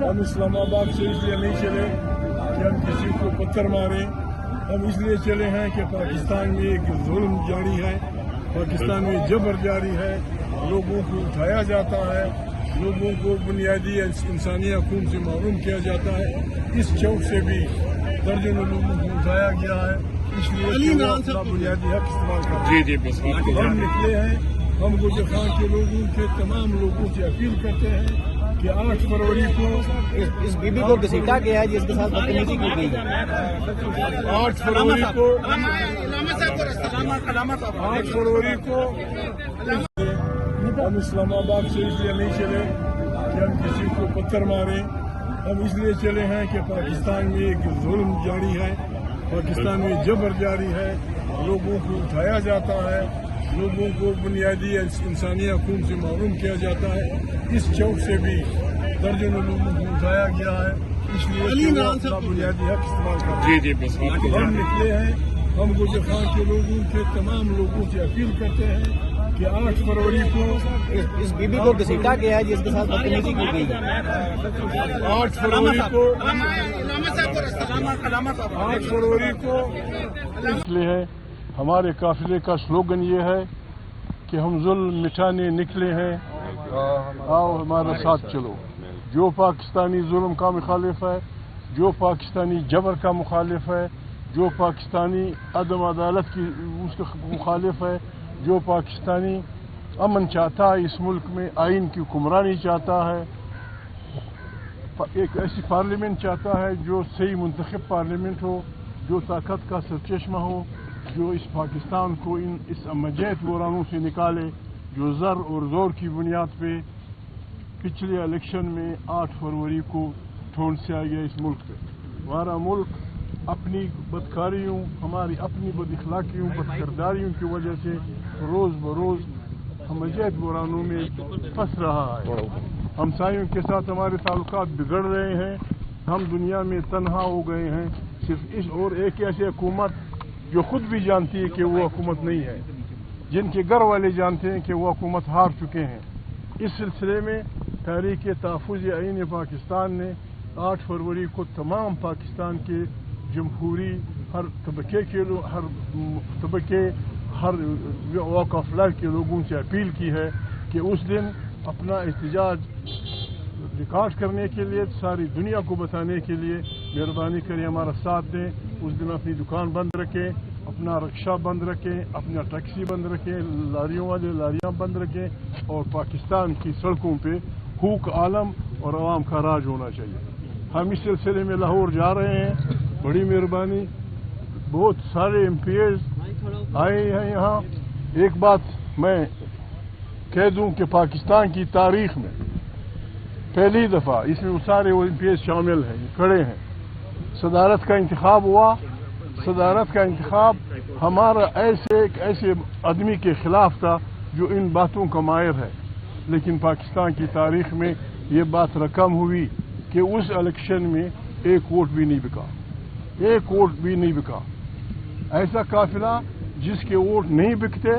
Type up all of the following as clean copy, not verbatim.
हम इस्लामाबाद से इसलिए नहीं चले कि हम किसी को पत्थर मारें, हम इसलिए चले हैं कि पाकिस्तान में एक जुल्म जारी है, पाकिस्तान में जबर जारी है, लोगों को उठाया जाता है, लोगों को बुनियादी इंसानी हकूक से महरूम किया जाता है। इस चौक से भी दर्जनों लोगों को उठाया गया है, इसलिए वो अपना बुनियादी हक इस्तेमाल करते हैं। हम निकले हैं, हम गुजर खान के लोगों के तमाम लोगों से अपील करते हैं कि 8 फरवरी को इस बीबी को घसीटा गया है जिसके साथ बदतमीजी की गई है। 8 फरवरी को हम इस्लामाबाद से इसलिए नहीं चले कि हम किसी को पत्थर मारें, हम इसलिए चले हैं कि पाकिस्तान में एक जुल्म जारी है, पाकिस्तान में जबर जारी है, लोगों को उठाया जाता है, लोगों को बुनियादी इंसानी हकूक से महरूम किया जाता है। इस चौक से भी दर्जनों लोगों को उठाया गया है, इसलिए वो अपना बुनियादी हक इस्तेमाल करते हैं। हम निकले हैं, हम गुजर खान के लोगों के तमाम लोगों से अपील करते हैं कि 8 फरवरी को इस बीबी को घसीटा गया है जिसके साथ बदतमीजी की गई है। 8 फरवरी को इसलिए है हमारे काफिले का स्लोगन ये है कि हम जुल्म मिटाने निकले हैं, आओ हमारा साथ चलो। जो पाकिस्तानी जुल्म का मुखालिफ है, जो पाकिस्तानी जबर का मुखालिफ है, जो पाकिस्तानी अदम अदालत की उसका मुखालिफ है, जो पाकिस्तानी अमन चाहता है, इस मुल्क में आइन की हुक्मरानी चाहता है, एक ऐसी पार्लियामेंट चाहता है जो सही मुंतखब पार्लियामेंट हो, जो ताकत का सरचश्मा हो, जो इस पाकिस्तान को इस अमजद बुरानों से निकाले, जो ज़र और ज़ोर की बुनियाद पे पिछले इलेक्शन में 8 फरवरी को ठोंड से आ गया इस मुल्क पे। हमारा मुल्क अपनी बदकारियों, हमारी अपनी बदअखलाकियों, बदकिरदारियों की वजह से रोज़ बरोज़ अमजद बुरानों में फंस रहा है। हमसायों के साथ हमारे ताल्लुकात बिगड़ रहे हैं, हम दुनिया में तन्हा हो गए हैं। सिर्फ इस और एक ऐसी हुकूमत जो खुद भी जानती है कि वो हुकूमत नहीं है, जिनके घर वाले जानते हैं कि वो हुकूमत हार चुके हैं। इस सिलसिले में तहरीक तहफ़्फ़ुज़ आईन पाकिस्तान ने 8 फरवरी को तमाम पाकिस्तान के जमहूरी हर तबके हर वॉक ऑफ लाइफ के लोगों से अपील की है कि उस दिन अपना एहतजाज रिकॉर्ड करने के लिए, सारी दुनिया को बताने के लिए मेहरबानी करें, हमारा साथ दें। उस दिन अपनी दुकान बंद रखें, अपना रिक्शा बंद रखें, अपना टैक्सी बंद रखें, लारियों वाले लारियां बंद रखें, और पाकिस्तान की सड़कों पे हुक आलम और आवाम का राज होना चाहिए। हम इस सिलसिले में लाहौर जा रहे हैं। बड़ी मेहरबानी, बहुत सारे MPs आए हैं यहाँ। एक बात मैं कह दूं कि पाकिस्तान की तारीख में पहली दफ़ा इसमें वो सारे MPs शामिल हैं, खड़े हैं। सदारत का इंतखाब हुआ, सदारत का इंतखाब हमारा ऐसे आदमी के खिलाफ था जो इन बातों का माहिर है, लेकिन पाकिस्तान की तारीख में ये बात रकम हुई कि उस इलेक्शन में एक वोट भी नहीं बिका, एक वोट भी नहीं बिका। ऐसा काफिला जिसके वोट नहीं बिकते,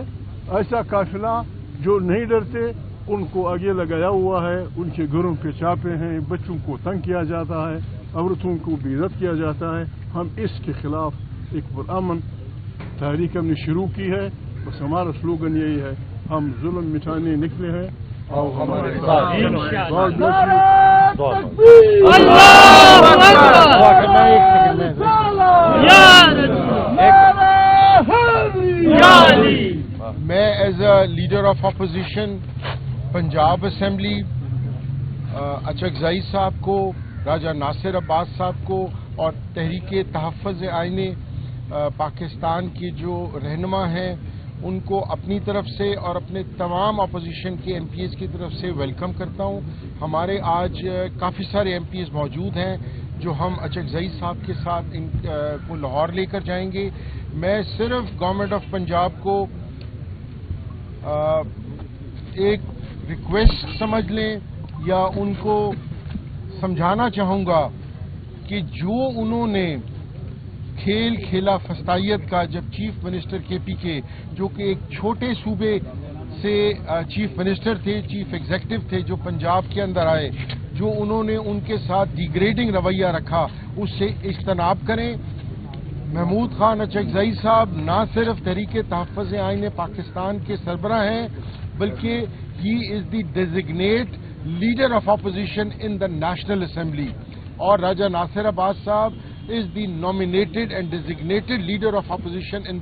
ऐसा काफिला जो नहीं डरते, उनको आगे लगाया हुआ है, उनके घरों पे छापे हैं, बच्चों को तंग किया जाता है, औरतों को बेइज्जत किया जाता है। हम इसके खिलाफ एक पुरअमन तहरीक हमने शुरू की है। बस हमारा स्लोगन यही है, हम जुल्म मिटाने निकले हैं, और हमारे साथ। मैं as a leader of opposition Punjab assembly Achakzai साहब को, राजा नासिर अब्बास साहब को और तहरीक तहफ़्फ़ुज़ आईन पाकिस्तान के जो रहनुमा हैं उनको अपनी तरफ से और अपने तमाम अपोजिशन के MPs की तरफ से वेलकम करता हूं। हमारे आज काफ़ी सारे MPs मौजूद हैं जो हम अचकज़ई साहब के साथ को लाहौर लेकर जाएंगे। मैं सिर्फ गवर्नमेंट ऑफ पंजाब को एक रिक्वेस्ट समझ लें या उनको समझाना चाहूँगा कि जो उन्होंने खेल खेला फस्तायत का, जब चीफ मिनिस्टर KPK जो कि एक छोटे सूबे से चीफ मिनिस्टर थे, चीफ एग्जीक्यूटिव थे, जो पंजाब के अंदर आए, جو انہوں نے ان کے ساتھ ڈیگریڈنگ رویہ رکھا اس سے اجتناب کریں. محمود خان اچکزئی صاحب نہ صرف تحریک تحفظ آئین پاکستان کے سربراہ ہیں بلکہ he is the designated leader of opposition in the National Assembly, اور راجہ ناصر عباس صاحب is the nominated and designated leader of opposition in